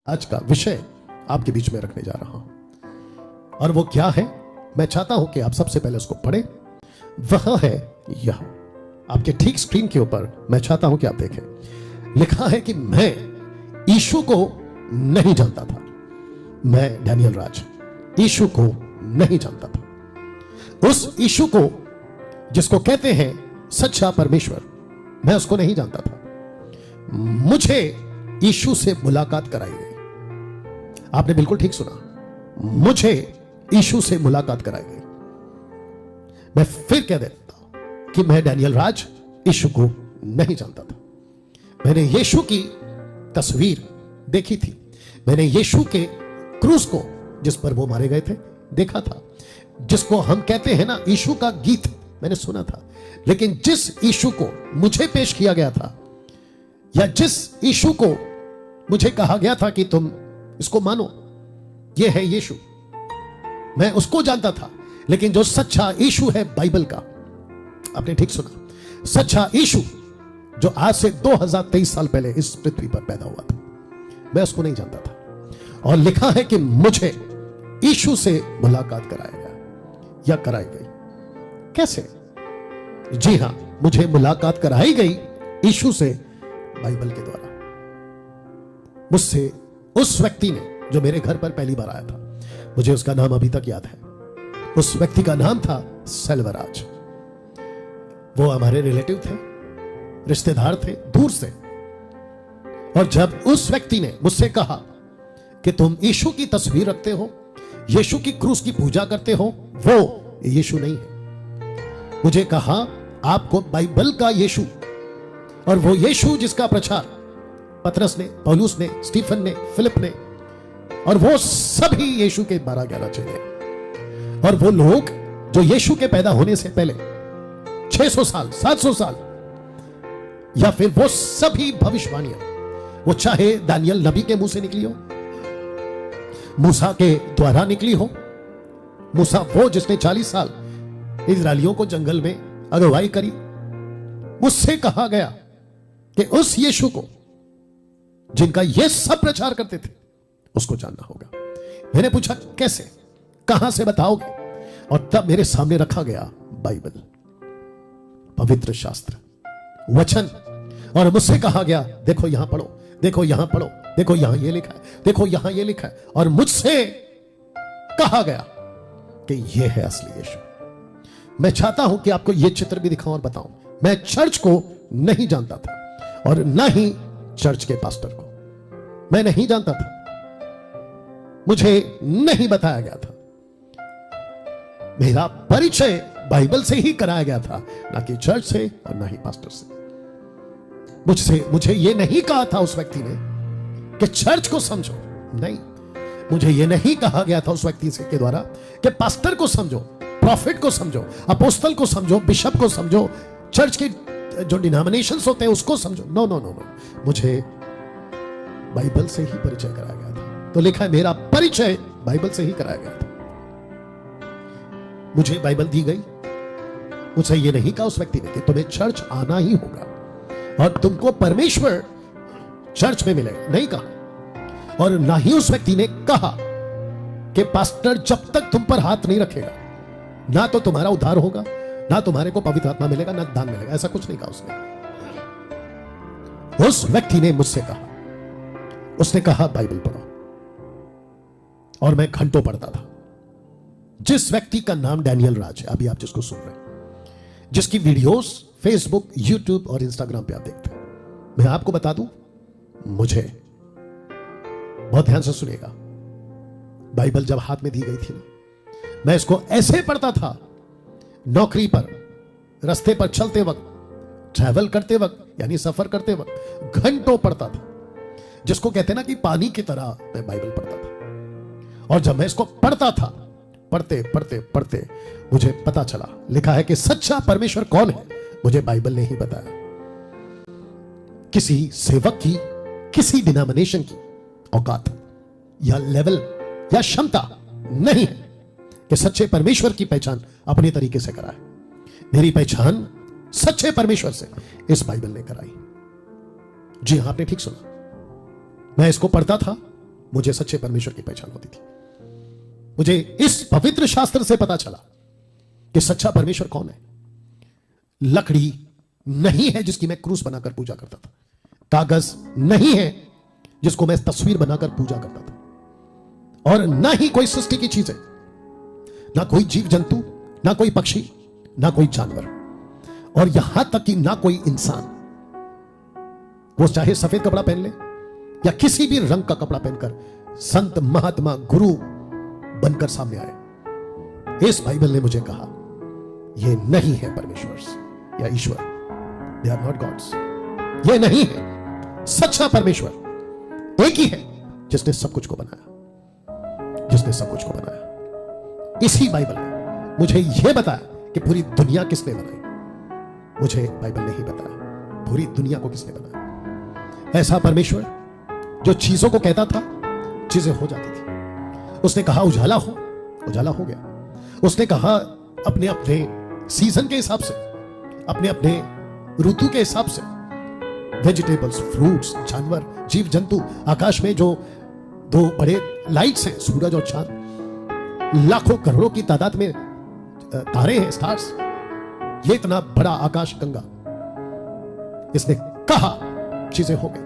आज का विषय आपके बीच में रखने जा रहा हूं और वो क्या है, मैं चाहता हूं कि आप सबसे पहले उसको पढ़ें। वह है यह आपके ठीक स्क्रीन के ऊपर, मैं चाहता हूं कि आप देखें। लिखा है कि मैं यीशु को नहीं जानता था। मैं डैनियल राज यीशु को नहीं जानता था। उस यीशु को जिसको कहते हैं सच्चा परमेश्वर, मैं उसको नहीं जानता था। मुझे यीशु से मुलाकात कराई गई। आपने बिल्कुल ठीक सुना, मुझे यीशु से मुलाकात कराई गई। मैं फिर कह देता हूं कि मैं डैनियल राज यीशु को नहीं जानता था। मैंने यीशु की तस्वीर देखी थी। मैंने यीशु के क्रूस को, जिस पर वो मारे गए थे, देखा था। जिसको हम कहते हैं ना यीशु का गीत, मैंने सुना था। लेकिन जिस यीशु को मुझे पेश किया गया था, या जिस यीशु को मुझे कहा गया था कि तुम इसको मानो, ये है यीशु, मैं उसको जानता था। लेकिन जो सच्चा यीशु है बाइबल का, आपने ठीक सुना, सच्चा यीशु जो आज से 2023 साल पहले इस पृथ्वी पर पैदा हुआ था, मैं उसको नहीं जानता था। और लिखा है कि मुझे यीशु से मुलाकात कराया गया या कराई गई। कैसे? जी हां, मुझे मुलाकात कराई गई यीशु से बाइबल के द्वारा। मुझसे उस व्यक्ति ने जो मेरे घर पर पहली बार आया था, मुझे उसका नाम अभी तक याद है। उस व्यक्ति का नाम था सेल्वराज। वो हमारे रिलेटिव थे, रिश्तेदार थे दूर से। और जब उस व्यक्ति ने मुझसे कहा कि तुम यीशु की तस्वीर रखते हो, यीशु की क्रूस की पूजा करते हो, वो यीशु नहीं है। मुझे कहा आपको बाइबल का यीशु, और वो यीशु जिसका प्रचार पतरस ने, पौलुस ने, स्टीफन ने, फिलिप ने, और वो सभी यीशु के 12-11 चेले, और वो लोग जो यीशु के पैदा होने से पहले 600 साल, 700 साल, या फिर वो सभी भविष्यवाणियां, वो चाहे दानियल नबी के मुंह से निकली हो, मूसा के द्वारा निकली हो। मूसा वो जिसने 40 साल इजरायलियों को जंगल में अगुवाई करी। मुझसे कहा गया कि उस यीशु को जिनका ये सब प्रचार करते थे, उसको जानना होगा। मैंने पूछा कैसे, कहां से बताओगे? और तब मेरे सामने रखा गया बाइबल, पवित्र शास्त्र, वचन। और मुझसे कहा गया देखो यहां पढ़ो, देखो यहां पढ़ो, देखो यहां ये लिखा है, देखो यहां ये लिखा है। और मुझसे कहा गया कि ये है असली यीशु। मैं चाहता हूं कि आपको ये चित्र भी दिखाऊं और बताऊं। मैं चर्च को नहीं जानता था, और ना ही चर्च के पास्टर को मैं नहीं जानता था। मुझे नहीं बताया गया था। मेरा परिचय बाइबल से ही कराया गया था, ना कि चर्च से और ना ही पास्टर से। मुझे यह नहीं कहा था उस व्यक्ति ने कि चर्च को समझो, नहीं। मुझे यह नहीं कहा गया था उस व्यक्ति के द्वारा कि पास्टर को समझो, प्रॉफिट को समझो, अपोस्तल को समझो, बिशप को समझो, चर्च के जो डिनोमिनेशंस होते हैं उसको समझो। नो नो नो नो, मुझे बाइबल से ही परिचय कराया गया था। तो लिखा है मेरा परिचय बाइबल से ही कराया गया था। मुझे बाइबल दी गई। मुझे यह नहीं कहा उस व्यक्ति ने कि तुम्हें चर्च आना ही होगा और तुमको परमेश्वर चर्च में मिलेगा, नहीं कहा। और ना ही उस व्यक्ति ने कहा कि पास्टर जब तक तुम पर हाथ नहीं रखेगा, ना तो तुम्हारा उद्धार होगा, ना तुम्हारे को पवित्र आत्मा मिलेगा, ना दान मिलेगा। ऐसा कुछ नहीं कहा उसने। उस व्यक्ति ने मुझसे कहा, उसने कहा बाइबल पढ़ो, और मैं घंटों पढ़ता था। जिस व्यक्ति का नाम डैनियल राज है, अभी आप जिसको सुन रहे हैं, जिसकी वीडियोस फेसबुक, यूट्यूब और इंस्टाग्राम पे आप देखते हैं, मैं आपको बता दूं, मुझे बहुत ध्यान से सुनिएगा, बाइबल जब हाथ में दी गई थी ना, मैं इसको ऐसे पढ़ता था। नौकरी पर, रास्ते पर चलते वक्त, ट्रैवल करते वक्त, यानी सफर करते वक्त घंटों पढ़ता था। जिसको कहते हैं ना कि पानी की तरह मैं बाइबल पढ़ता था। और जब मैं इसको पढ़ता था, पढ़ते पढ़ते पढ़ते मुझे पता चला, लिखा है कि सच्चा परमेश्वर कौन है, मुझे बाइबल ने ही बताया। किसी सेवक की, किसी डिनोमिनेशन की औकात या लेवल या क्षमता नहीं है कि सच्चे परमेश्वर की पहचान अपने तरीके से कराए। मेरी पहचान सच्चे परमेश्वर से इस बाइबल ने कराई। जी हां, आपने ठीक सुना। मैं इसको पढ़ता था, मुझे सच्चे परमेश्वर की पहचान होती थी। मुझे इस पवित्र शास्त्र से पता चला कि सच्चा परमेश्वर कौन है। लकड़ी नहीं है जिसकी मैं क्रूस बनाकर पूजा करता था, कागज नहीं है जिसको मैं तस्वीर बनाकर पूजा करता था, और ना ही कोई सृष्टि की चीजें, ना कोई जीव जंतु, ना कोई पक्षी, ना कोई जानवर, और यहां तक कि ना कोई इंसान। वो चाहे सफेद कपड़ा पहन ले या किसी भी रंग का कपड़ा पहनकर संत, महात्मा, गुरु बनकर सामने आए, इस बाइबल ने मुझे कहा ये नहीं है परमेश्वर या ईश्वर, दे आर नॉट गॉड्स। ये नहीं है सच्चा परमेश्वर। एक ही है जिसने सब कुछ को बनाया, जिसने सब कुछ को बनाया। इसी बाइबल ने मुझे यह बताया कि पूरी दुनिया किसने बनाई। मुझे बाइबल ने ही बताया पूरी दुनिया को किसने बनाया। ऐसा परमेश्वर जो चीजों को कहता था, चीजें हो जाती थी। उसने कहा उजाला हो, उजाला हो गया। उसने कहा अपने अपने सीजन के हिसाब से, अपने अपने ऋतु के हिसाब से, वेजिटेबल्स, फ्रूट्स, जानवर, जीव जंतु, आकाश में जो दो बड़े लाइट्स हैं, सूरज और चांद, लाखों करोड़ों की तादाद में तारे हैं, स्टार्स, ये इतना बड़ा आकाश गंगा, इसने कहा चीजें हो गई।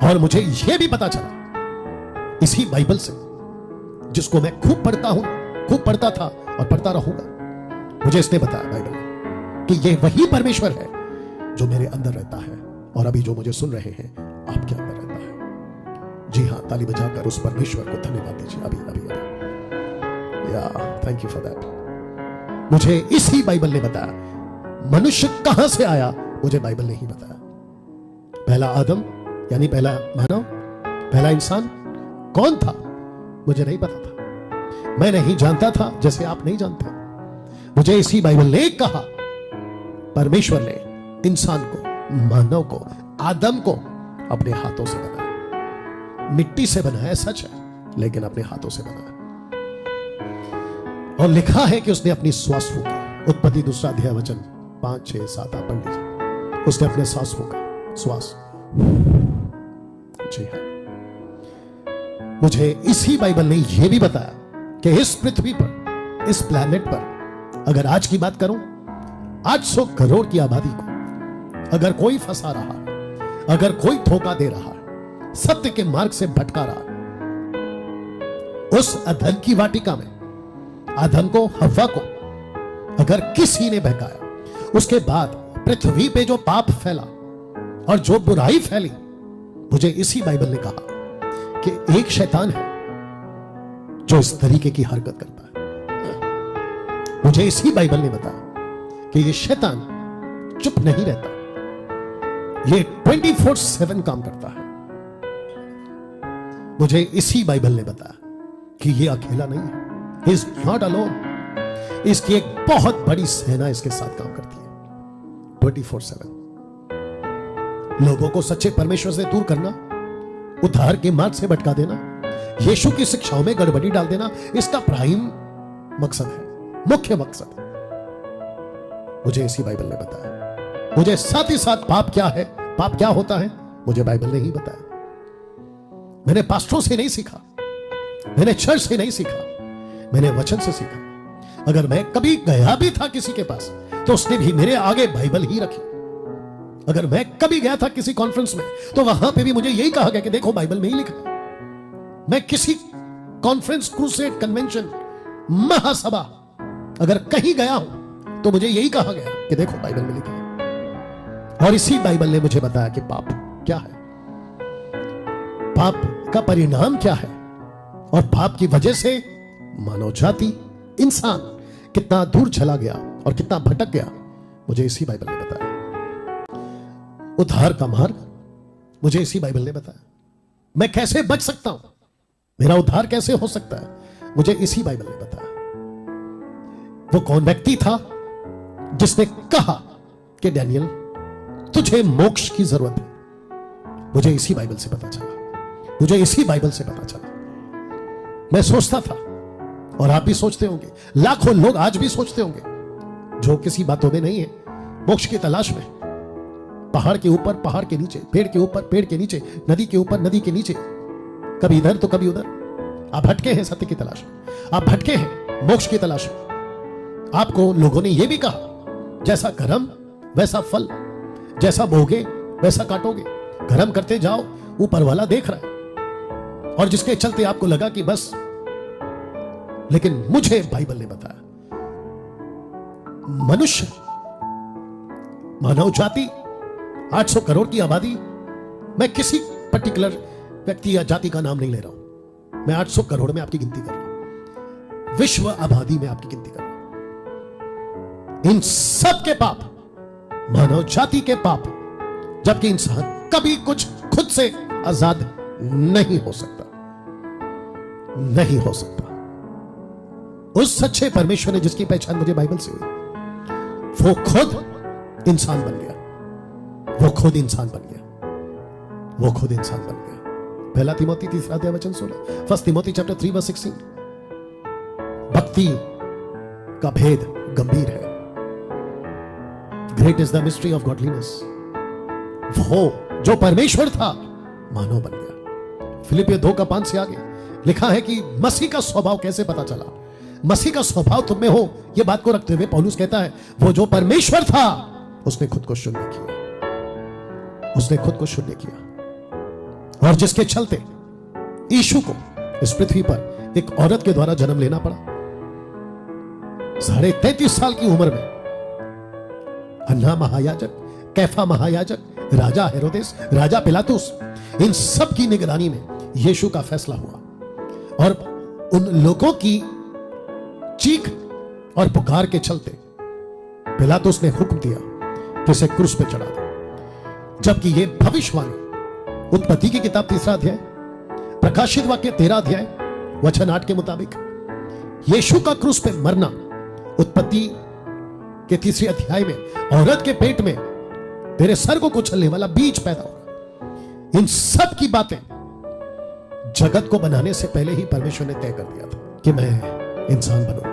और मुझे यह भी पता चला इसी बाइबल से, जिसको मैं खूब पढ़ता हूं, खूब पढ़ता था और पढ़ता रहूंगा। मुझे इसने बताया बाइबल में कि यह वही परमेश्वर है जो मेरे अंदर रहता है, और अभी जो मुझे सुन रहे हैं आपके अंदर रहता है। जी हां, ताली बजाकर उस परमेश्वर को धन्यवाद दीजिए। अभी अभी अभी या थैंक यू फॉर दैट। मुझे इसी बाइबल ने बताया मनुष्य कहां से आया, मुझे बाइबल ने ही बताया। पहला आदम यानी पहला मानव, पहला इंसान कौन था मुझे नहीं पता था, मैं नहीं जानता था जैसे आप नहीं जानते। मुझे इसी बाइबल ने कहा परमेश्वर ने इंसान को, मानव को, आदम को अपने हाथों से बनाया। मिट्टी से बनाया सच है, लेकिन अपने हाथों से बनाया। और लिखा है कि उसने अपनी श्वास फूकी। उत्पत्ति 2 अध्याय वचन 5, 6, 7 आप पढ़ लीजिए। उसने अपने सांस फूका, श्वास। जी हाँ, मुझे इसी बाइबल ने यह भी बताया कि इस पृथ्वी पर, इस प्लैनेट पर, अगर आज की बात करूं, 800 करोड़ की आबादी को अगर कोई फंसा रहा है, अगर कोई धोखा दे रहा है, सत्य के मार्ग से भटका रहा है, उस अधर्म की वाटिका में आदम को, हव्वा को अगर किसी ने बहकाया, उसके बाद पृथ्वी पे जो पाप फैला और जो बुराई फैली, मुझे इसी बाइबल ने कहा कि एक शैतान है जो इस तरीके की हरकत करता है। मुझे इसी बाइबल ने बताया कि ये शैतान चुप नहीं रहता, ये 24/7 काम करता है। मुझे इसी बाइबल ने बताया कि ये अकेला नहीं है, he is not alone। इसकी एक बहुत बड़ी सेना इसके साथ काम करती है 24/7। लोगों को सच्चे परमेश्वर से दूर करना, उद्धार के मार्ग से भटका देना, यीशु की शिक्षाओं में गड़बड़ी डाल देना, इसका प्राइम मकसद है, मुख्य मकसद है। मुझे इसी बाइबल ने बताया। मुझे साथ ही साथ पाप क्या है, पाप क्या होता है, मुझे बाइबल ने ही बताया। मैंने पास्टरों से नहीं सीखा, मैंने चर्च से नहीं सीखा, मैंने वचन से सीखा। अगर मैं कभी गया भी था किसी के पास, तो उसने भी मेरे आगे बाइबल ही रखी। अगर मैं कभी गया था किसी कॉन्फ्रेंस में, तो वहां पे भी मुझे यही कहा गया कि देखो बाइबल में ही लिखा है। मैं किसी कॉन्फ्रेंस, क्रूसेड, कन्वेंशन, महासभा अगर कहीं गया हूं, तो मुझे यही कहा गया कि देखो बाइबल में लिखा है। और इसी बाइबल ने मुझे बताया कि पाप क्या है, पाप का परिणाम क्या है, और पाप की वजह से मानव जाति, इंसान कितना दूर चला गया और कितना भटक गया, मुझे इसी बाइबल ने बताया। उद्धार का मार्ग मुझे इसी बाइबल ने बताया। मैं कैसे बच सकता हूं, मेरा उद्धार कैसे हो सकता है, मुझे इसी बाइबल ने बताया। वो कौन व्यक्ति था जिसने कहा कि डैनियल तुझे मोक्ष की जरूरत है, मुझे इसी बाइबल से पता चला। मुझे इसी बाइबल से पता चला। मैं सोचता था, और आप भी सोचते होंगे, लाखों लोग आज भी सोचते होंगे, जो किसी बातों में नहीं है, मोक्ष की तलाश में, पहाड़ के ऊपर, पहाड़ के नीचे, पेड़ के ऊपर, पेड़ के नीचे, नदी के ऊपर, नदी के नीचे, कभी इधर तो कभी उधर। आप भटके हैं सत्य की तलाश में, आप भटके हैं मोक्ष की तलाश में। आपको लोगों ने यह भी कहा जैसा कर्म वैसा फल, जैसा बोगे वैसा काटोगे। कर्म करते जाओ, ऊपर वाला देख रहा है, और जिसके चलते आपको लगा कि बस। लेकिन मुझे बाइबल ने बताया मनुष्य, मानव जाति, 800 करोड़ की आबादी, मैं किसी पर्टिकुलर व्यक्ति या जाति का नाम नहीं ले रहा हूं, मैं 800 करोड़ में आपकी गिनती कर रहा हूं, विश्व आबादी में आपकी गिनती कर रहा हूं। इन सब के पाप, मानव जाति के पाप, जबकि इंसान कभी कुछ खुद से आजाद नहीं हो सकता, नहीं हो सकता। उस सच्चे परमेश्वर ने जिसकी पहचान मुझे बाइबल से हुई, वो खुद इंसान बन गया, वो खुद इंसान बन गया, वो खुद इंसान बन गया। पहला तिमोथी 3 अध्याय वचन 16, फर्स्ट तिमोथी चैप्टर 3 वर्स 16। भक्ति का भेद गंभीर है। Great is the mystery of godliness. वो जो परमेश्वर था मानव बन गया। फिलिपियो 2 का 5 से आगे लिखा है कि मसीह का स्वभाव कैसे पता चला। मसीह का स्वभाव तुम में हो, यह बात को रखते हुए पौलुस कहता है वो जो परमेश्वर था उसने खुद को शून्य किया, उसने खुद को शून्य किया, और जिसके चलते यीशु को इस पृथ्वी पर एक औरत के द्वारा जन्म लेना पड़ा। 33.5 साल की उम्र में अन्ना महायाजक, कैफा महायाजक, राजा हेरोदेस, राजा पिलातुस, इन सब की निगरानी में यीशु का फैसला हुआ, और उन लोगों की चीख और पुकार के चलते पिलातुस ने हुक्म दिया कि इसे क्रूस पे चढ़ा दो। जबकि यह भविष्यवाणी उत्पत्ति की किताब 3 अध्याय, प्रकाशित वाक्य 13 अध्याय वचन 8 के मुताबिक यीशु का क्रूस पे मरना उत्पत्ति के 3 अध्याय में औरत के पेट में तेरे सर को कुचलने वाला बीज पैदा होगा। इन सब की बातें जगत को बनाने से पहले ही परमेश्वर ने तय कर दिया था कि मैं इंसान बनूंगा।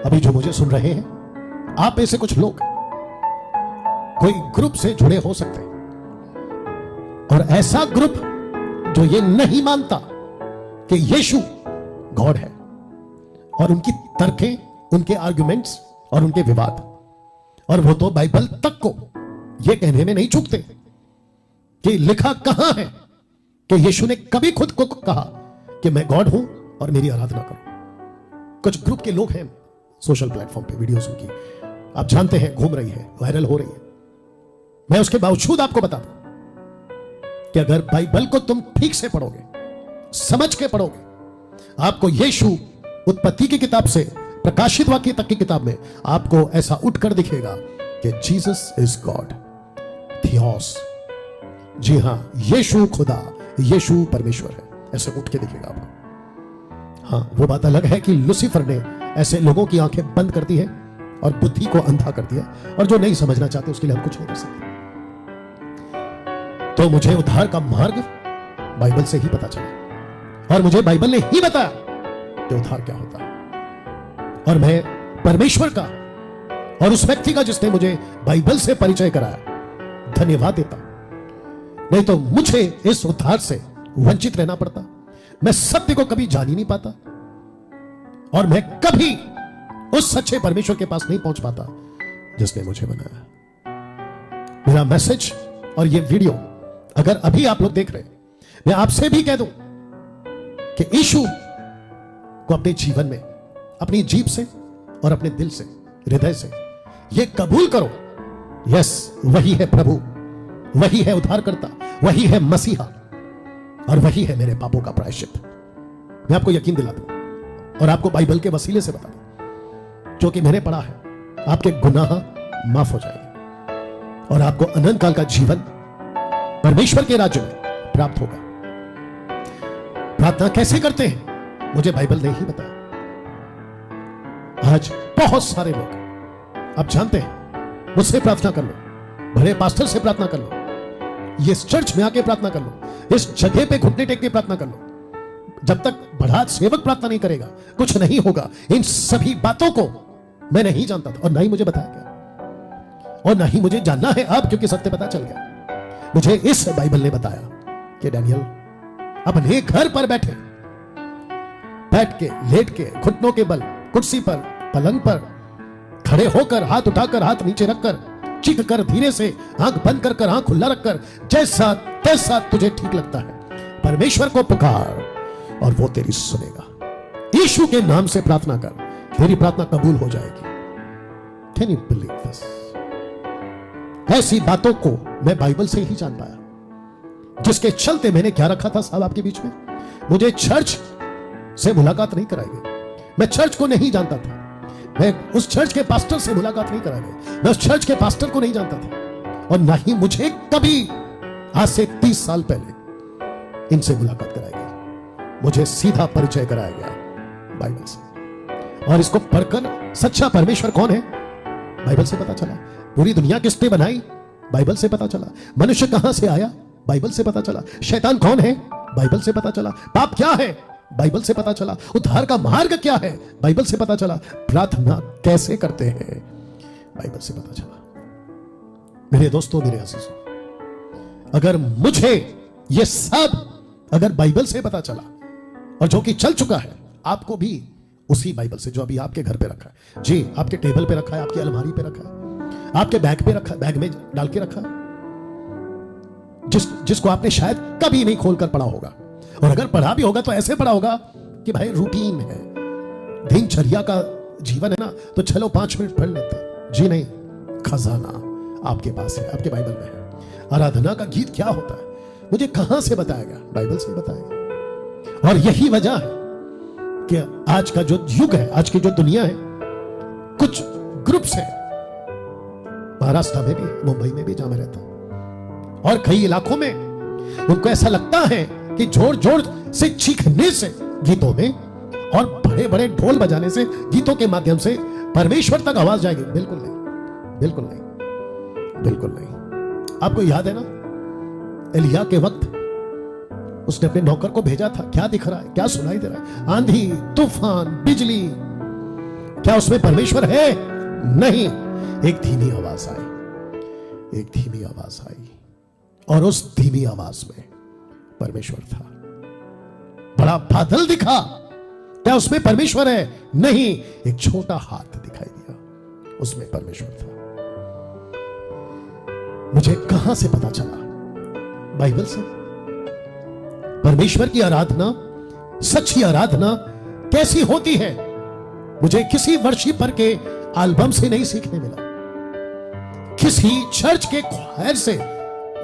अभी जो मुझे सुन रहे हैं, आप में से कुछ लोग कोई ग्रुप से जुड़े हो सकते हैं, और ऐसा ग्रुप जो ये नहीं मानता कि यीशु गॉड है, और उनकी तर्कें, उनके आर्गुमेंट्स और उनके विवाद, और वो तो बाइबल तक को ये कहने में नहीं चूकते कि लिखा कहां है कि यीशु ने कभी खुद को कहा कि मैं गॉड हूं और मेरी आराधना करो। कुछ ग्रुप के लोग हैं सोशल प्लेटफॉर्म पे, वीडियोस उनकी आप जानते हैं घूम रही है, वायरल हो रही है। मैं उसके बावजूद आपको बता दूं कि अगर बाइबल को तुम ठीक से पढ़ोगे, समझ के पढ़ोगे, आपको यीशु उत्पत्ति की किताब से प्रकाशित वाक्य तक की किताब में आपको ऐसा उठकर दिखेगा कि जीसस इज गॉड, थियोस। जी हां, यीशु खुदा, यीशु परमेश्वर है, ऐसे उठ के दिखेगा आपको। हाँ, वो बात अलग है कि लूसीफर ने ऐसे लोगों की आंखें बंद कर दी है और बुद्धि को अंधा कर दिया, और जो नहीं समझना चाहते उसके लिए हम कुछ नहीं कर सकते। तो मुझे उद्धार का मार्ग बाइबल से ही पता चला, और मुझे बाइबल ने ही बताया कि उद्धार क्या होता है, और मैं परमेश्वर का और उस व्यक्ति का जिसने मुझे बाइबल से परिचय कराया धन्यवाद देता। नहीं तो मुझे इस उद्धार से वंचित रहना पड़ता, मैं सत्य को कभी जान ही नहीं पाता, और मैं कभी उस सच्चे परमेश्वर के पास नहीं पहुंच पाता जिसने मुझे बनाया। मेरा मैसेज और ये वीडियो अगर अभी आप लोग देख रहे हैं, मैं आपसे भी कह दूं कि यीशु को अपने जीवन में, अपनी जीभ से और अपने दिल से, हृदय से ये कबूल करो, यस, वही है प्रभु, वही है उद्धारकर्ता, वही है मसीहा, और वही है मेरे पापों का प्रायश्चित। मैं आपको यकीन दिला दूं और आपको बाइबल के वसीले से बता दूं, जो कि मैंने पढ़ा है, आपके गुनाह माफ हो जाएंगे और आपको अनंत काल का जीवन परमेश्वर के राज्य में प्राप्त होगा। प्रार्थना कैसे करते हैं मुझे बाइबल ने ही बताया। आज बहुत सारे लोग, आप जानते हैं, मुझसे प्रार्थना कर लो, बड़े पास्टर से प्रार्थना कर लो, ये चर्च में आके प्रार्थना कर लो, इस जगह पे घुटने टेक के प्रार्थना कर लो, जब तक बड़ा सेवक प्रार्थना नहीं करेगा कुछ नहीं होगा। इन सभी बातों को मैं नहीं जानता था, और ना ही मुझे बताया गया, और ना ही मुझे जानना है अब, क्योंकि सत्य पता चल गया। मुझे इस बाइबल ने बताया कि डैनियल, अपने घर पर बैठे, बैठ के, लेट के, घुटनों के बल, कुर्सी पर, पलंग पर, खड़े होकर, हाथ उठाकर, हाथ नीचे रखकर, चीख कर, धीरे से आंख बंद कर, आंख खुला रखकर, जैसा तैसा तुझे ठीक लगता है, परमेश्वर को पुकार और वो तेरी सुनेगा। यीशु के नाम से प्रार्थना कर, तेरी प्रार्थना कबूल हो जाएगी। Can you believe this? ऐसी बातों को मैं बाइबल से ही जान पाया, जिसके चलते मैंने क्या रखा था साहब आपके बीच में। मुझे चर्च से मुलाकात नहीं कराई गई, मैं चर्च को नहीं जानता था, मैं उस चर्च के पास्टर से मुलाकात नहीं कराई गई, मैं उस चर्च के पास्टर को नहीं जानता था, और ना ही मुझे कभी आज से 30 साल पहले इनसे मुलाकात कराई गई। मुझे सीधा परिचय कराया गया बाइबल से, और इसको पढ़कर सच्चा परमेश्वर कौन है बाइबल से पता चला। पूरी दुनिया किसने बनाई बाइबल से पता चला। मनुष्य कहां से आया बाइबल से पता चला। शैतान कौन है बाइबल से पता चला। पाप क्या है बाइबल से पता चला। उद्धार का मार्ग क्या है बाइबल से पता चला। प्रार्थना कैसे करते हैं बाइबल से पता चला। मेरे दोस्तों, मेरे अजीजों, अगर मुझे यह सब अगर बाइबल से पता चला, और जो कि चल चुका है, आपको भी उसी बाइबल से जो अभी आपके घर पे रखा है, जी आपके टेबल पे रखा है, आपकी अलमारी पे रखा है, आपके बैग पे रखा है, बैग में डाल के रखा है, जिसको आपने शायद कभी नहीं खोलकर पढ़ा होगा, और अगर पढ़ा भी होगा तो ऐसे पढ़ा होगा कि भाई रूटीन है, दिनचर्या का जीवन है ना, तो चलो 5 मिनट पढ़ लेते हैं। जी नहीं, खजाना आपके पास है, आपके बाइबल में है। आराधना का गीत क्या होता है मुझे कहां से बताया गया? बाइबल से बताया गया। और यही वजह है कि आज का जो युग है, आज की जो दुनिया है, कुछ ग्रुप्स है महाराष्ट्र में भी, मुंबई में भी, जहां मैं रहता हूं, और कई इलाकों में उनको ऐसा लगता है कि जोर जोर से चीखने से गीतों में और बड़े बड़े ढोल बजाने से, गीतों के माध्यम से परमेश्वर तक आवाज जाएगी। बिल्कुल नहीं, बिल्कुल नहीं, बिल्कुल नहीं। आपको याद है ना, एलिया के वक्त उसने अपने नौकर को भेजा था। क्या दिख रहा है, क्या सुनाई दे रहा है? आंधी, तूफान, बिजली, क्या उसमें परमेश्वर है? नहीं। एक धीमी आवाज आई, एक धीमी आवाज आई, और उस धीमी आवाज में परमेश्वर था। बड़ा बादल दिखा, क्या उसमें परमेश्वर है? नहीं। एक छोटा हाथ दिखाई दिया, उसमें परमेश्वर था। मुझे कहां से पता चला? बाइबल से। परमेश्वर की आराधना, सच्ची आराधना कैसी होती है, मुझे किसी वर्शिपर के एल्बम से नहीं सीखने मिला, किसी चर्च के क्वायर से,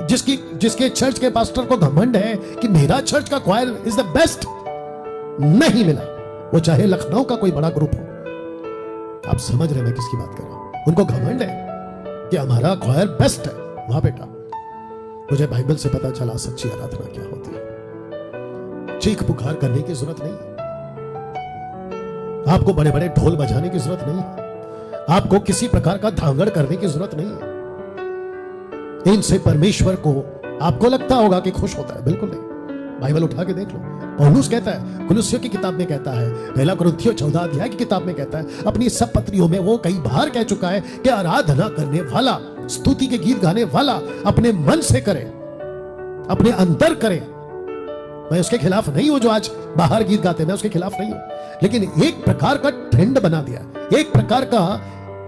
जिसके चर्च के पास्टर को घमंड है कि मेरा चर्च का क्वायर इज द बेस्ट, नहीं मिला। वो चाहे लखनऊ का कोई बड़ा ग्रुप हो। आप समझ रहे मैं किसकी बात कर रहा हूं? उनको घमंड है कि हमारा क्वायर बेस्ट है। वहां बेटा, मुझे बाइबल से पता चला सच्ची आराधना क्या होती है। चीख पुकार करने की जरूरत नहीं, आपको बड़े बड़े ढोल बजाने की जरूरत नहीं है, आपको किसी प्रकार का धांगड़ करने की जरूरत नहीं है। इनसे परमेश्वर को आपको लगता होगा कि खुश होता है, बिल्कुल नहीं। बाइबल उठा के देख लो। पौलुस कहता है, कुलुस्सियों की किताब में कहता है, पहला कुरिन्थियों 14 अध्याय की किताब में कहता है, अपनी सब पत्रियों में वो कई बार कह चुका है कि आराधना करने वाला, स्तुति के गीत गाने वाला अपने मन से करे, अपने अंदर करे। मैं उसके खिलाफ नहीं हूं जो आज बाहर गीत गाते, मैं उसके खिलाफ नहीं हूं, लेकिन एक प्रकार का ट्रेंड बना दिया, एक प्रकार का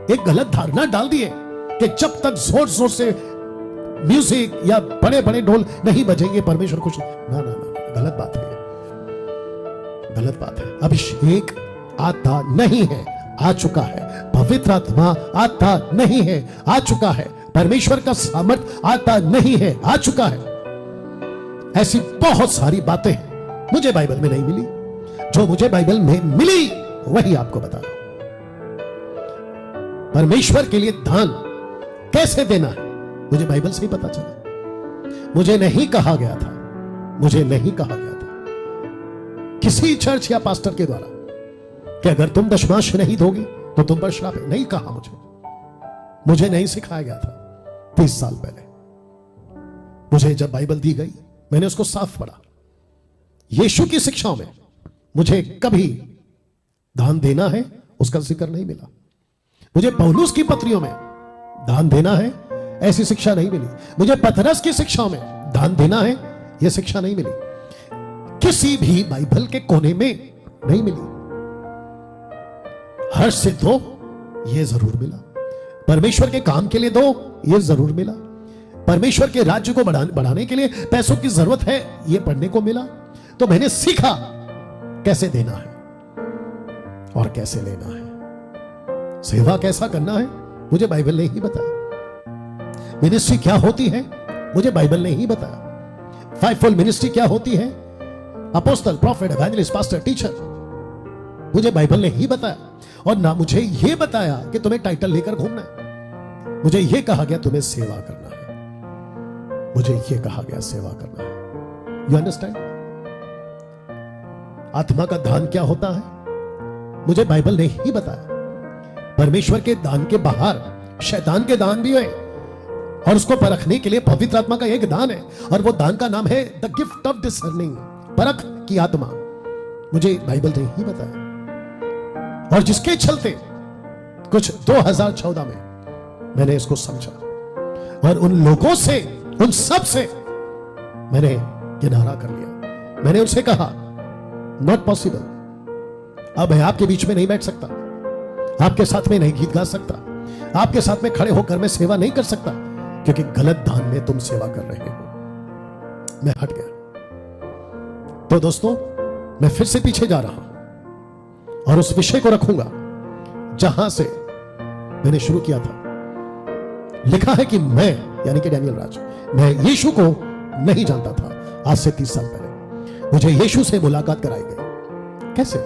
एक गलत धारणा डाल दिए कि जब तक जोर जोर से म्यूजिक या बड़े बड़े ढोल नहीं बजेंगे परमेश्वर खुश। ना ना ना, गलत बात है, गलत बात है। अभिषेक आता नहीं है, आ चुका है। पवित्र आत्मा आता नहीं है, आ चुका है। परमेश्वर का सामर्थ आता नहीं है, आ चुका है। ऐसी बहुत सारी बातें हैं मुझे बाइबल में नहीं मिली, जो मुझे बाइबल में मिली वही आपको बता रहा हूं। परमेश्वर के लिए दान कैसे देना है मुझे बाइबल से ही पता चला। मुझे नहीं कहा गया था, मुझे नहीं कहा गया था किसी चर्च या पास्टर के द्वारा कि अगर तुम दशमांश नहीं दोगी तो तुम पर श्राप है। नहीं कहा मुझे नहीं सिखाया गया था। 30 साल पहले मुझे जब बाइबल दी गई, मैंने उसको साफ पढ़ा। यीशु की शिक्षाओं में मुझे कभी दान देना है उसका जिक्र नहीं मिला। मुझे पौलुस की पत्रियों में दान देना है ऐसी शिक्षा नहीं मिली। मुझे पतरस की शिक्षाओं में दान देना है यह शिक्षा नहीं मिली। किसी भी बाइबल के कोने में नहीं मिली। हर्ष से दो, यह जरूर मिला। परमेश्वर के काम के लिए दो, यह जरूर मिला। परमेश्वर के राज्य को बढ़ाने के लिए पैसों की जरूरत है, यह पढ़ने को मिला। तो मैंने सीखा कैसे देना है और कैसे लेना है। सेवा कैसा करना है, मुझे बाइबल ने ही बताया। मिनिस्ट्री क्या होती है, मुझे बाइबल ने ही बताया। फाइवफोल्ड मिनिस्ट्री क्या होती है, apostle, profit, evangelist, pastor, teacher, मुझे बाइबल ने ही बताया। और ना मुझे यह बताया कि तुम्हें टाइटल लेकर घूमना है। मुझे यह कहा गया तुम्हें सेवा करना है। मुझे यह कहा गया सेवा करना है। You understand? आत्मा का दान क्या होता है, मुझे बाइबल ने ही बताया। परमेश्वर के दान के बाहर शैतान के दान भी है, और उसको परखने के लिए पवित्र आत्मा का एक दान है, और वो दान का नाम है द गिफ्ट ऑफ डिसर्निंग, परख की आत्मा। मुझे बाइबल ने ही बताया। और जिसके चलते कुछ 2014 में मैंने इसको समझा, और उन लोगों से, उन सब से मैंने किनारा कर लिया। मैंने उनसे कहा नॉट पॉसिबल, अब मैं आपके बीच में नहीं बैठ सकता, आपके साथ में नहीं गीत गा सकता, आपके साथ में खड़े होकर मैं सेवा नहीं कर सकता, क्योंकि गलत दान में तुम सेवा कर रहे हो। मैं हट गया। तो दोस्तों, मैं फिर से पीछे जा रहा हूं और उस विषय को रखूंगा जहां से मैंने शुरू किया था। लिखा है कि मैं, यानी कि डैनियल राज, मैं यीशु को नहीं जानता था। आज से 30 साल पहले मुझे यीशु से मुलाकात कराई गई। कैसे?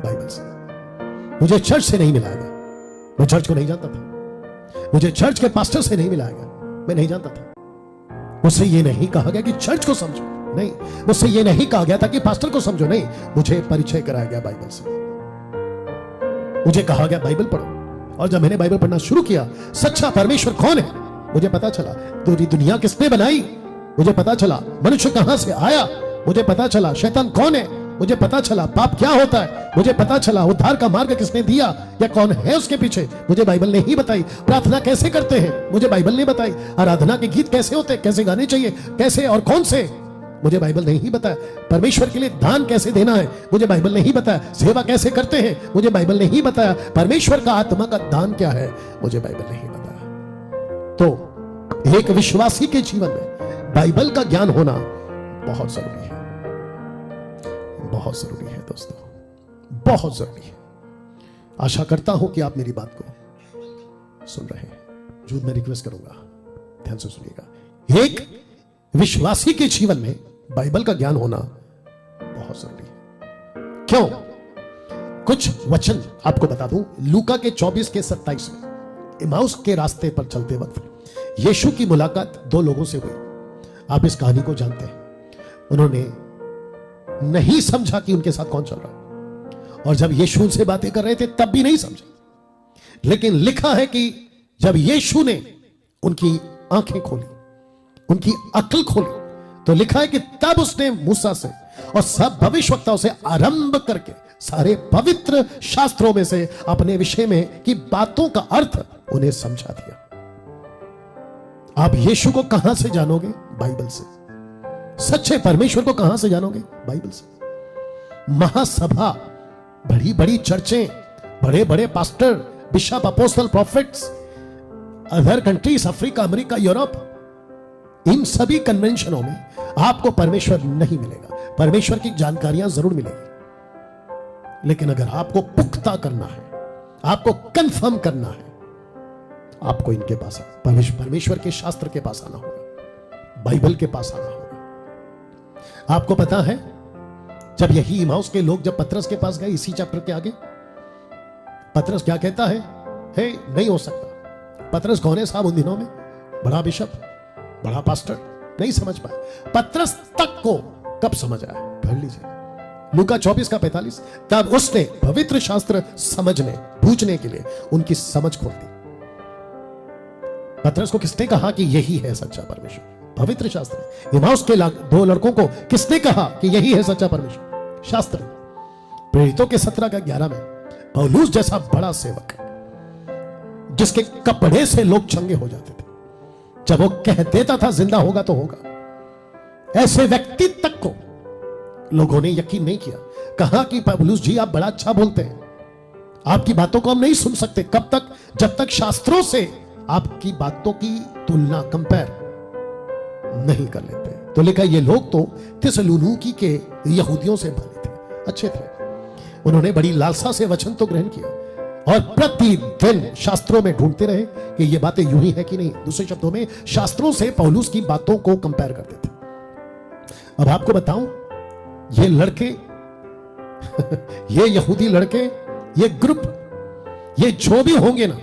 बाइबल से। मुझे चर्च से नहीं मिलाया गया, मैं चर्च को नहीं जानता था। मुझे चर्च के पास्टर से नहीं मिलाया गया, मैं नहीं जानता था। मुझसे यह नहीं कहा गया कि चर्च को समझो, नहीं। मुझसे यह नहीं कहा गया था कि पास्टर को समझो, नहीं। मुझे परिचय कराया गया बाइबल से। मुझे कहा गया बाइबल पढ़ो, और जब मैंने बाइबल पढ़ना शुरू किया, सच्चा परमेश्वर कौन है मुझे पता चला। पूरी दुनिया किसने बनाई मुझे पता चला। मनुष्य कहां से आया मुझे पता चला। शैतान कौन है मुझे पता चला। पाप क्या होता है मुझे पता चला। उद्धार का मार्ग किसने दिया या कौन है उसके पीछे, मुझे बाइबल ने ही बताई। प्रार्थना कैसे करते हैं मुझे बाइबल ने बताई। आराधना के गीत कैसे होते हैं, कैसे गाने चाहिए, कैसे और कौन से, मुझे बाइबल ने ही बताया। परमेश्वर के लिए दान कैसे देना है मुझे बाइबल ने ही बताया। सेवा कैसे करते हैं मुझे बाइबल ने ही बताया। परमेश्वर का आत्मा का दान क्या है मुझे बाइबल ने ही बताया। तो एक विश्वासी के जीवन में बाइबल का ज्ञान होना बहुत जरूरी है, बहुत जरूरी है दोस्तों, बहुत जरूरी है। आशा करता हूं कि आप मेरी बात को सुन रहे हैं। जो मैं रिक्वेस्ट करूंगा, ध्यान से सुनिएगा। एक विश्वासी के जीवन में बाइबल का ज्ञान होना बहुत जरूरी है। क्यों? कुछ वचन आपको बता दूं। लूका के 24 के 27 में इमाउस के रास्ते पर चलते वक्त यीशु की मुलाकात दो लोगों से हुई। आप इस कहानी को जानते हैं। उन्होंने नहीं समझा कि उनके साथ कौन चल रहा है, और जब यीशु उनसे बातें कर रहे थे तब भी नहीं समझा। लेकिन लिखा है कि जब यीशु ने उनकी आंखें खोली, उनकी अक्ल खोली, तो लिखा है कि तब उसने मूसा से और सब भविष्यवक्ताओं से आरंभ करके सारे पवित्र शास्त्रों में से अपने विषय में की बातों का अर्थ उन्हें समझा दिया। आप यीशु को कहां से जानोगे? बाइबल से। सच्चे परमेश्वर को कहां से जानोगे? बाइबल से। महासभा, बड़ी बड़ी चर्चें, बड़े बड़े pastor, bishop, apostle, prophets, other countries, Africa, America, Europe, इन सभी कन्वेंशनों में आपको परमेश्वर नहीं मिलेगा। परमेश्वर की जानकारियां जरूर मिलेगी, लेकिन अगर आपको पुख्ता करना है, आपको कंफर्म करना है, आपको इनके पास परमेश्वर के शास्त्र के पास आना होगा, बाइबल के पास आना होगा। आपको पता है, जब यही इमाउस के लोग जब पतरस के पास गए, इसी चैप्टर के आगे, पतरस क्या कहता है? हे, नहीं हो सकता। पतरस कौन है साहब उन दिनों में? बड़ा बिशप, बड़ा पास्टर, नहीं समझ पाया। पतरस तक को कब समझ आया? पढ़ लीजिए लूका 24 का 45। तब उसने पवित्र शास्त्र समझने, बूझने के लिए उनकी समझ खोल दी। पतरस को किसने कहा कि यही है सच्चा परमेश्वर? पवित्र शास्त्र। इमाउस के दो लड़कों को किसने कहा कि यही है सच्चा परमेश्वर? शास्त्र। प्रेरितों के 17 का 11 में पौलुस जैसा बड़ा सेवक, जिसके कपड़े से लोग चंगे हो जाते थे जब वो कह देता था जिंदा होगा तो होगा, ऐसे व्यक्ति तक को लोगों ने यकीन नहीं किया, कहा कि पौलुस जी आप बड़ा अच्छा बोलते हैं, आपकी बातों को हम नहीं सुन सकते। कब तक? जब तक शास्त्रों से आपकी बातों की तुलना, कंपेयर नहीं कर लेते। तो लिखा ये लोग तो थिस्सलुनीकि के यहूदियों से भले थे, अच्छे थे, उन्होंने बड़ी लालसा से वचन तो ग्रहण किया और प्रतिदिन शास्त्रों में ढूंढते रहे कि ये बातें यूं ही है कि नहीं। दूसरे शब्दों में शास्त्रों से पौलुस की बातों को कंपेयर करते थे। अब आपको बताऊं, ये लड़के ये यहूदी लड़के, ये ग्रुप, ये जो भी होंगे ना,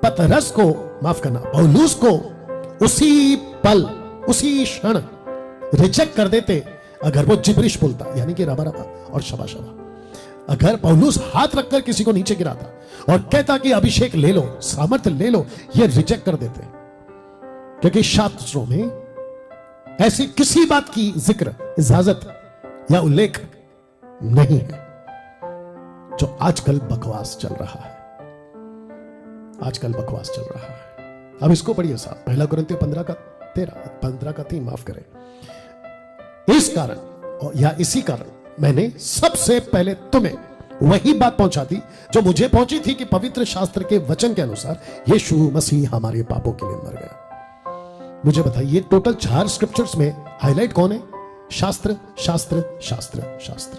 पतरस को, माफ करना, पौलुस को उसी पल, उसी क्षण रिजेक्ट कर देते अगर वो जिब्रिश बोलता, यानी कि रबा रबा और शबा शबा। अगर पौलुस हाथ रखकर किसी को नीचे गिराता और कहता कि अभिषेक ले लो, सामर्थ्य ले लो, ये रिजेक्ट कर देते, क्योंकि शास्त्रों में ऐसी किसी बात की जिक्र, इजाजत या उल्लेख नहीं है, जो आजकल बकवास चल रहा है। आजकल बकवास चल रहा है। अब इसको पढ़िए साहब, 1 कुरिन्थियों 15:3, माफ करें। इस कारण या इसी कारण मैंने सबसे पहले तुम्हें वही बात पहुंचा दी जो मुझे पहुंची थी कि पवित्र शास्त्र के वचन के अनुसार यीशु मसीह हमारे पापों के लिए मर गया। मुझे बताइए, टोटल 4 स्क्रिप्चर्स में हाईलाइट कौन है? शास्त्र, शास्त्र, शास्त्र, शास्त्र।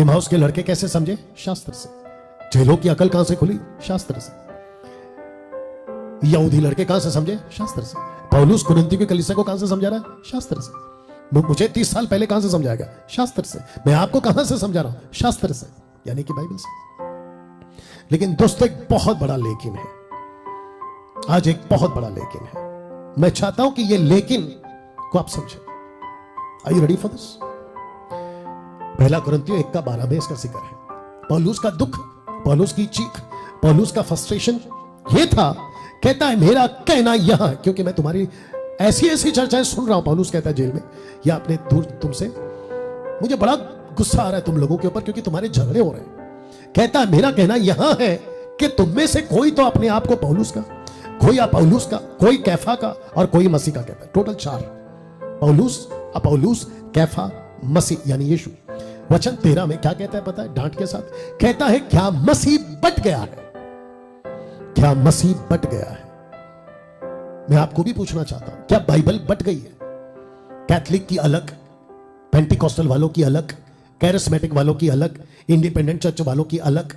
इमाउस के लड़के कैसे समझे? शास्त्र से। चेलों की अकल कहां से खुली? शास्त्र से। यहूदी लड़के कहां से समझे? शास्त्र से। पौलुस कुरिन्थियों की कलीसिया को कहां से समझा रहा है? शास्त्र से। मुझे 30 साल पहले कहां से समझाया गया? शास्त्र से। मैं आपको कहां से समझा रहा हूं? शास्त्र से, यानी कि बाइबल से। लेकिन दोस्तों, एक बहुत बड़ा लेकिन है। आज एक बहुत बड़ा लेकिन है। मैं चाहता हूं कि ये लेकिन को आप समझें। Are you ready for this? 1 कुरिन्थियों 1:12 में इसका जिक्र है। पौलुस का दुख, पौलुस की चीख, पौलुस का फ्रस्ट्रेशन ये था। कहता है मेरा कहना यह है, क्योंकि मैं तुम्हारी ऐसी ऐसी चर्चाएं सुन रहा हूं, पौलुस कहता है जेल में या अपने दूर तुमसे, मुझे बड़ा गुस्सा आ रहा है तुम लोगों के ऊपर, क्योंकि तुम्हारे झगड़े हो रहे हैं। कहता है मेरा कहना यहां है कि तुम में से कोई तो अपने आप को पौलुस का, कोई अपौलुस का, कोई कैफा का और कोई मसीह का कहता है। टोटल 4, पौलुस, अपौलुस, कैफा, मसीह यानी यीशु। वचन 13 में क्या कहता है पता है? डांट के साथ कहता है क्या मसीह बट गया है? क्या मसीह बट गया है? मैं आपको भी पूछना चाहता हूं, क्या बाइबल बट गई है? कैथलिक की अलग, पेंटिकॉस्टल वालों की अलग, कैरिस्मेटिक वालों की अलग, इंडिपेंडेंट चर्च वालों की अलग।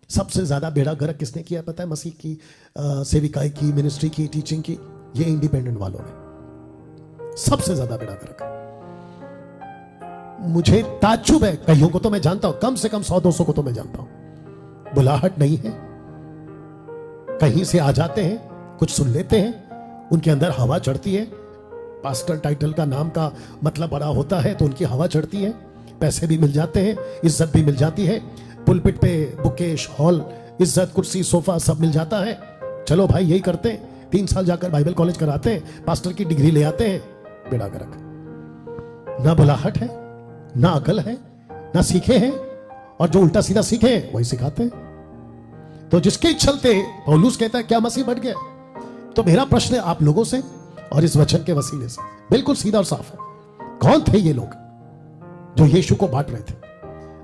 सबसे ज्यादा बेड़ा गर्क किसने किया पता है? मसीह की सेविकाई की, मिनिस्ट्री की, टीचिंग की, ये इंडिपेंडेंट वालों ने सबसे ज्यादा बेड़ा गर्क। मुझे ताज्जुब है, कईयों को तो मैं जानता हूं, कम से कम 100-200 को तो मैं जानता हूं, बुलाहट नहीं है, कहीं से आ जाते हैं, कुछ सुन लेते हैं, उनके अंदर हवा चढ़ती है। पास्टर टाइटल का, नाम का मतलब बड़ा होता है तो उनकी हवा चढ़ती है, पैसे भी मिल जाते हैं, इज्जत भी मिल जाती है, पुलपिट पे बुकेश, हॉल, इज्जत, कुर्सी, सोफा सब मिल जाता है। चलो भाई यही करते हैं, 3 साल जाकर बाइबल कॉलेज कराते हैं, पास्टर की डिग्री ले आते हैं। बेड़ा गर्क। ना बुलाहट है, ना अकल है, ना सीखे हैं, और जो उल्टा सीधा सीखे हैं वही सिखाते हैं। तो जिसके चलते पौलुस कहता है क्या मसीह बट गया? तो मेरा प्रश्न है आप लोगों से और इस वचन के वसीले से, बिल्कुल सीधा और साफ है, कौन थे ये लोग जो यीशु को बांट रहे थे?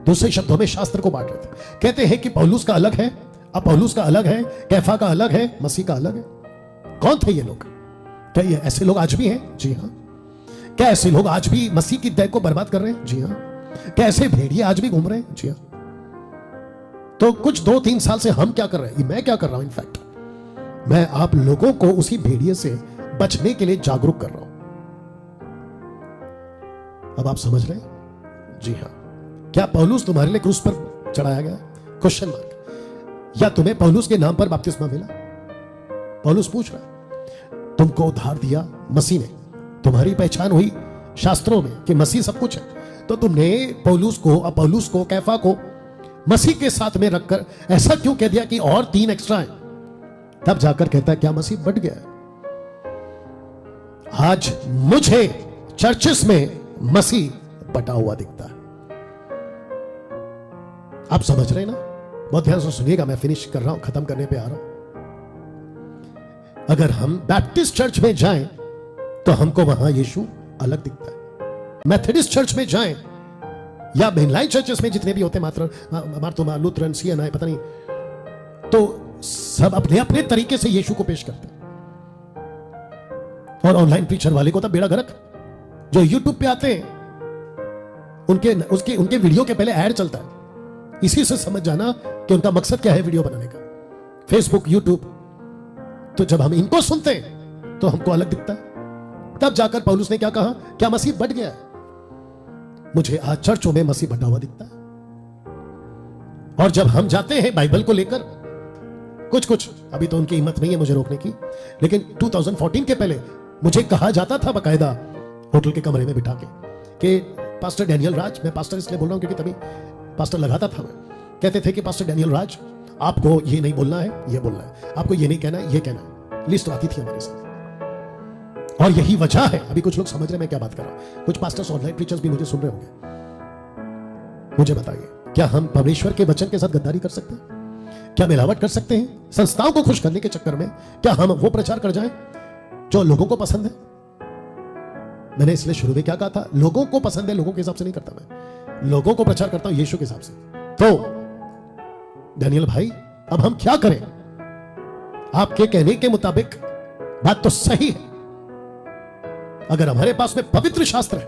दूसरे शब्दों में शास्त्र को बांट रहे थे। कहते हैं कि पौलुस का अलग है, अपौलुस का अलग है, कैफा का अलग है, मसीह का अलग है। कौन थे ये लोग? क्या ये ऐसे लोग आज भी हैं? जी हां। क्या ऐसे लोग आज भी मसीह की दया को बर्बाद कर रहे हैं? जी हां। क्या ऐसे भेड़िए आज भी घूम रहे हैं? जी हां। तो कुछ 2-3 साल से हम क्या कर रहे हैं, मैं क्या कर रहा हूं, इनफैक्ट मैं आप लोगों को उसी भेड़िए से बचने के लिए जागरूक कर रहा हूं। अब आप समझ रहे हैं? जी हां। क्या पौलुस तुम्हारे लिए क्रूस पर चढ़ाया गया? Question mark. या तुम्हें पौलुस के नाम पर बपतिस्मा मिला? पौलुस पूछ रहा है, तुमको उद्धार दिया मसीह ने, तुम्हारी पहचान हुई शास्त्रों में कि मसीह सब कुछ है, तो तुमने पौलुस को, अपौलुस को, कैफा को मसीह के साथ में रखकर ऐसा क्यों कह दिया कि और 3 एक्स्ट्रा हैं? तब जाकर कहता है क्या मसीह बट गया है? आज मुझे चर्चेस में मसीह बटा हुआ दिखता है। आप समझ रहे हैं ना? बहुत ध्यान से सुनिएगा, मैं फिनिश कर रहा हूं, खत्म करने पे आ रहा हूं। अगर हम बैप्टिस्ट चर्च में जाएं तो हमको वहां यीशु अलग दिखता है, मेथोडिस्ट चर्च में जाएं या मेनलाइन चर्चेस में जितने भी होते मार्तोमा, लूथरन, सीएनआई, पता नहीं, तो सब अपने अपने तरीके से यीशु को पेश करते हैं। और ऑनलाइन प्रीचर वाले को तो बेड़ा गर्क, जो यूट्यूब पे आते हैं उनके वीडियो के पहले ऐड चलता है। इसी से समझ जाना कि उनका मकसद क्या है वीडियो बनाने का। फेसबुक, यूट्यूब, तो जब हम इनको सुनते हैं तो हमको अलग दिखता है। तब जाकर पौलुस ने क्या कहा, क्या मसीह बढ़ गया है? मुझे आज चर्चों में मसीह बढ़ा हुआ दिखता है। और जब हम जाते हैं बाइबल को लेकर, कुछ अभी तो उनकी हिम्मत नहीं है मुझे रोकने की, लेकिन 2014 के पहले मुझे कहा जाता था बकायदा होटल के कमरे में बिठा के कि पास्टर डैनियल राज, मैं पास्टर इसलिए बोल रहा हूं क्योंकि तभी पास्टर लगाता था मैं, कहते थे कि पास्टर डैनियल राज, आपको ये नहीं बोलना है, ये बोलना है, आपको ये नहीं कहना है, ये कहना है। लिस्ट आती थी हमारे साथ। और यही वजह है, अभी कुछ लोग समझ रहे हैं मैं क्या बात कर रहा हूं, कुछ पास्टर्स, ऑनलाइन प्रीचर्स भी मुझे सुन रहे होंगे। मुझे बताइए, क्या हम परमेश्वर के वचन के साथ गद्दारी कर सकते हैं? क्या मिलावट कर सकते हैं? संस्थाओं को खुश करने के चक्कर में क्या हम वो प्रचार कर जाएं जो लोगों को पसंद है? मैंने इसलिए शुरू में क्या कहा था, लोगों को पसंद है, लोगों के हिसाब से नहीं करता मैं, लोगों को प्रचार करता हूं यीशु के हिसाब से। तो डैनियल भाई, अब हम क्या करें? आपके कहने के मुताबिक बात तो सही है। अगर हमारे पास में पवित्र शास्त्र है,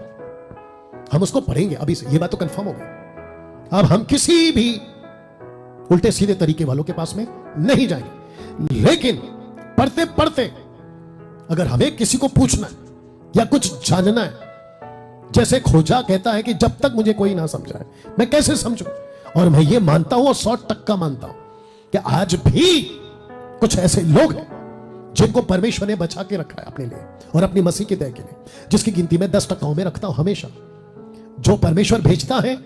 हम उसको पढ़ेंगे अभी से, ये बात तो कंफर्म हो गई। अब हम किसी भी उल्टे सीधे तरीके वालों के पास में नहीं जाएंगे। लेकिन पढ़ते पढ़ते अगर हमें किसी को पूछना है या कुछ जानना है, जैसे खोजा कहता है कि जब तक मुझे कोई ना समझाए मैं कैसे समझूं। और मैं ये मानता हूं और 100% मानता हूं कि आज भी कुछ ऐसे लोग हैं जिनको परमेश्वर ने बचा के रखा है अपने लिए और अपनी मसीह के दया के लिए, जिसकी गिनती में 10% में रखता हूं हमेशा। जो परमेश्वर भेजता है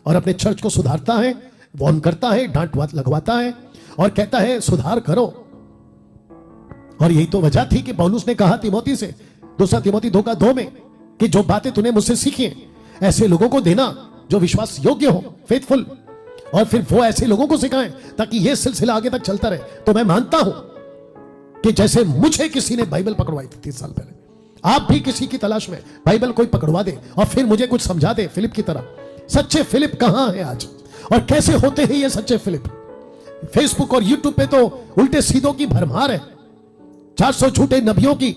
और अपने चर्च को सुधारता है, वॉर्न करता है, डांट लगवाता है और कहता है सुधार करो। और यही तो वजह थी कि पौलुस ने कहा तिमोथी से, 2 तिमोथी 2:2 में, कि जो बातें तूने मुझसे सीखी हैं ऐसे लोगों को देना जो विश्वास योग्य हो, फेथफुल, और फिर वो ऐसे लोगों को सिखाएं ताकि यह सिलसिला आगे तक चलता रहे। तो मैं मानता हूं कि जैसे मुझे किसी ने बाइबल पकड़वाई थी 30 साल पहले, आप भी किसी की तलाश में बाइबल कोई पकड़वा दे और फिर मुझे कुछ समझा दे फिलिप की तरह। सच्चे फिलिप कहां है आज और कैसे होते हैं ये सच्चे फिलिप? फेसबुक और यूट्यूब पे तो उल्टे सीधों की भरमार है, 400 झूठे नबियों की।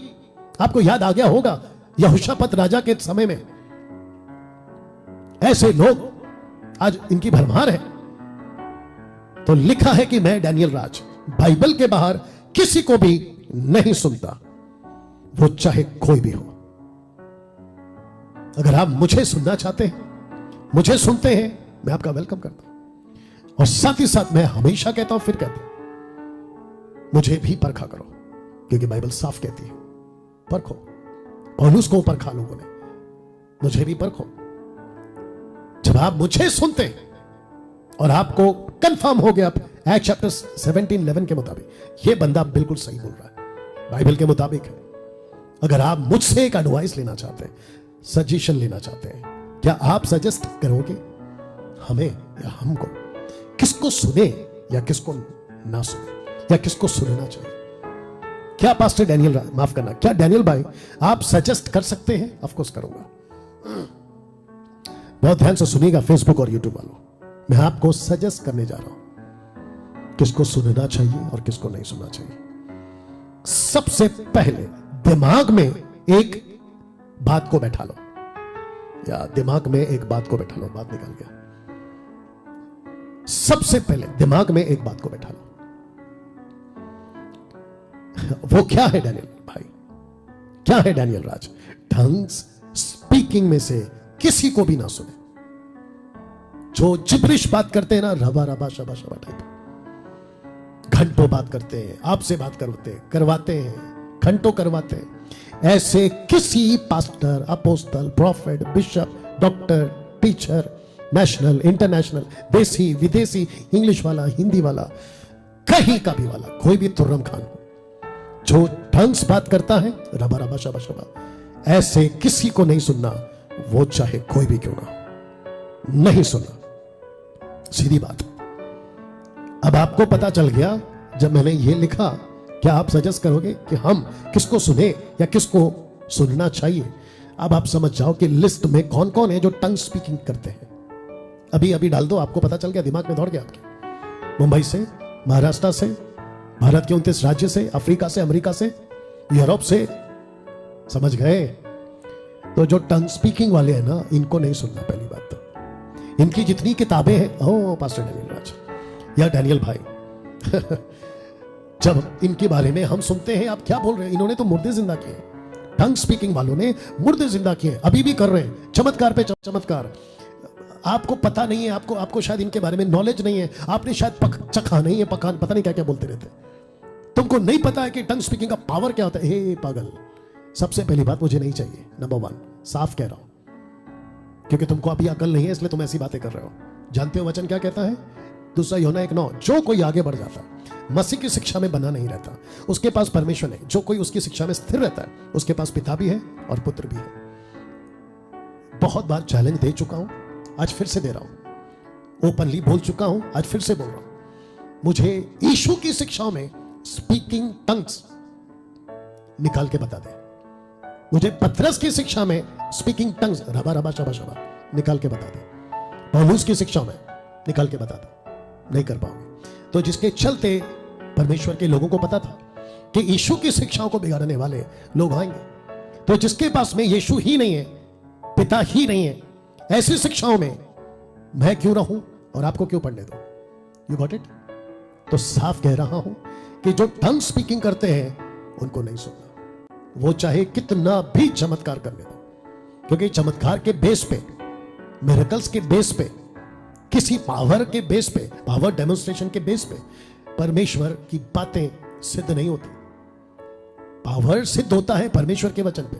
आपको याद आ गया होगा यहोशापात राजा के समय में ऐसे लोग, आज इनकी भरमार है। तो लिखा है कि मैं डैनियल राज बाइबल के बाहर किसी को भी नहीं सुनता, वो चाहे कोई भी हो। अगर आप मुझे सुनना चाहते हैं, मुझे सुनते हैं, मैं आपका वेलकम करता हूं। और साथ ही साथ मैं हमेशा कहता हूं, फिर कहता हूं, मुझे भी परखा करो, क्योंकि बाइबल साफ कहती है परखो। पौलुस को परखा लोगों ने, मुझे भी परखो। जब आप मुझे सुनते हैं और आपको कंफर्म हो गया एक्ट चैप्टर 17:11 के मुताबिक ये बंदा बिल्कुल सही बोल रहा है, बाइबल के मुताबिक है। अगर आप मुझसे एक एडवाइस लेना चाहते हैं, सजेशन लेना चाहते हैं, क्या आप सजेस्ट करोगे हमें या हमको, किसको सुने या किसको ना सुने, या किसको सुनना चाहिए? क्या पास्टर डैनियल, माफ करना, क्या डैनियल भाई आप सजेस्ट कर सकते हैं? ऑफ कोर्स करूंगा। बहुत ध्यान से सुनिएगा फेसबुक और यूट्यूब वालों, मैं आपको सजेस्ट करने जा रहा हूं किसको सुनना चाहिए और किसको नहीं सुनना चाहिए। सबसे पहले दिमाग में एक बात को बैठा लो, या दिमाग में एक बात को बैठा लो, बात निकल गया। सबसे पहले दिमाग में एक बात को बैठा लो। वो क्या है डैनियल भाई? क्या है डैनियल राज? टंग्स स्पीकिंग में से किसी को भी ना सुने। जो जिब्रिश बात करते हैं ना, रबा रबा शबा शबा टाइप, घंटों बात करते हैं, आपसे बात करवाते हैं, घंटों करवाते हैं, ऐसे किसी pastor, apostle, profit, bishop, doctor, teacher, national, international, देसी विदेशी, इंग्लिश वाला, हिंदी वाला, कहीं का भी वाला, कोई भी तुर्रम खान हो, जो टंग्स बात करता है, रबा रबा शबा शबा, ऐसे किसी को नहीं सुनना, वो चाहे कोई भी क्यों ना हो, नहीं सुनना। सीधी बात। अब आपको पता चल गया जब मैंने ये लिखा, क्या आप सजेस्ट करोगे कि हम किसको सुने या किसको सुनना चाहिए? अब आप समझ जाओ कि लिस्ट में कौन कौन है जो टंग स्पीकिंग करते हैं। अभी अभी डाल दो, आपको पता चल गया, दिमाग में दौड़ गया आपके। मुंबई से, महाराष्ट्र से, भारत के 29 राज्य से, अफ्रीका से, अमेरिका से, यूरोप से, समझ गए। तो जो टंग स्पीकिंग वाले हैं ना, इनको नहीं सुनना। पहली बात तो इनकी जितनी किताबें हैं, ओ पास्टर डैनियल राज या डैनियल भाई जब इनके बारे में हम सुनते हैं, आप क्या बोल रहे हैं, इन्होंने तो मुर्दे जिंदा किए। टंग स्पीकिंग वालों ने मुर्दे जिंदा किए, अभी भी कर रहे हैं, चमत्कार पे चमत्कार। आपको पता नहीं है, आपको शायद इनके बारे में नॉलेज नहीं है, आपने शायद चखा नहीं है, पकान, पता नहीं क्या क्या बोलते रहते। तुमको नहीं पता है कि टंग स्पीकिंग का पावर क्या होता है। हे पागल, सबसे पहली बात मुझे नहीं चाहिए। नंबर 1, साफ कह रहा हूं, क्योंकि तुमको अभी अकल नहीं है, इसलिए तुम ऐसी बातें कर रहे हो। जानते हो वचन क्या कहता है? 2 यूहन्ना 1:9, जो कोई आगे बढ़ जाता मसीह की शिक्षा में बना नहीं रहता, उसके पास परमेश्वर नहीं। जो कोई उसकी शिक्षा में स्थिर रहता है, उसके पास पिता भी है और पुत्र भी है। बहुत बार चैलेंज दे चुका हूं, आज फिर से दे रहा हूं। ओपनली बोल चुका हूं, आज फिर से बोल रहा हूं। मुझे यीशु की शिक्षाओं में स्पीकिंग टंग्स निकाल के बता दे। मुझे पतरस की शिक्षा में स्पीकिंग टंग्स रबा रबा शबा शबा निकाल के बता दे। पौलुस की शिक्षा में निकाल के बता दे। नहीं कर पाओगे। तो जिसके चलते परमेश्वर के लोगों को पता था कि यीशु की शिक्षाओं को बिगाड़ने वाले लोग आएंगे। तो जिसके पास में यीशु ही नहीं है, पिता ही नहीं है, ऐसी शिक्षाओं में मैं क्यों रहूं और आपको क्यों पढ़ने दो? You got it? तो साफ कह रहा हूं कि जो टंग स्पीकिंग करते हैं उनको नहीं सुनना, वो चाहे कितना भी चमत्कार करने दो। क्योंकि चमत्कार के बेस पे, मिरेकल्स के बेस पे, किसी पावर के बेस पे, पावर डेमोन्स्ट्रेशन के बेस पे परमेश्वर की बातें सिद्ध नहीं होती। पावर सिद्ध होता है परमेश्वर के वचन पे,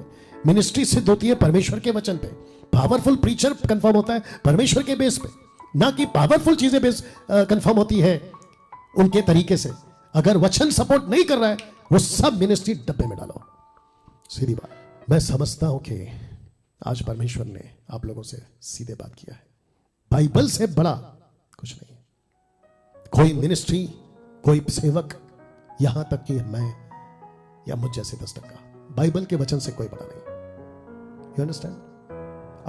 मिनिस्ट्री सिद्ध होती है परमेश्वर के वचन पे, पावरफुल प्रीचर कंफर्म होता है परमेश्वर के बेस पे, ना कि पावरफुल चीजें बेस कंफर्म होती है उनके तरीके से। अगर वचन सपोर्ट नहीं कर रहा है, वो सब मिनिस्ट्री डब्बे में डालो। सीधी बात। मैं समझता हूं कि आज परमेश्वर ने आप लोगों से सीधे बात किया है। बाइबल से बड़ा कुछ नहीं। कोई मिनिस्ट्री, कोई सेवक, यहां तक कि मैं या मुझ जैसे 10%, बाइबल के वचन से कोई बड़ा नहीं। You understand?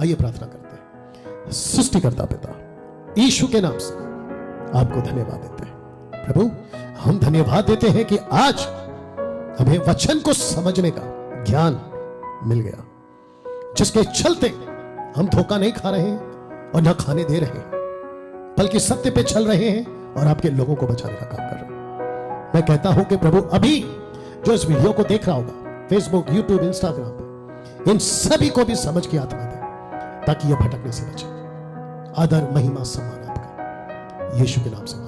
आइए प्रार्थना करते हैं। सृष्टिकर्ता पिता, यीशु के नाम से आपको धन्यवाद देते हैं। प्रभु, हम धन्यवाद देते हैं कि आज हमें वचन को समझने का ज्ञान मिल गया, जिसके चलते हम धोखा नहीं खा रहे हैं और न खाने दे रहे हैं, बल्कि सत्य पे चल रहे हैं और आपके लोगों को बचाने का काम कर रहे हैं। मैं कहता हूं कि प्रभु, अभी जो इस वीडियो को देख रहा होगा, फेसबुक, यूट्यूब, इंस्टाग्राम पे, इन सभी को भी समझ की आत्मा दे, ताकि ये भटकने से बचे। आदर, महिमा, सम्मान आपका यीशु के नाम से।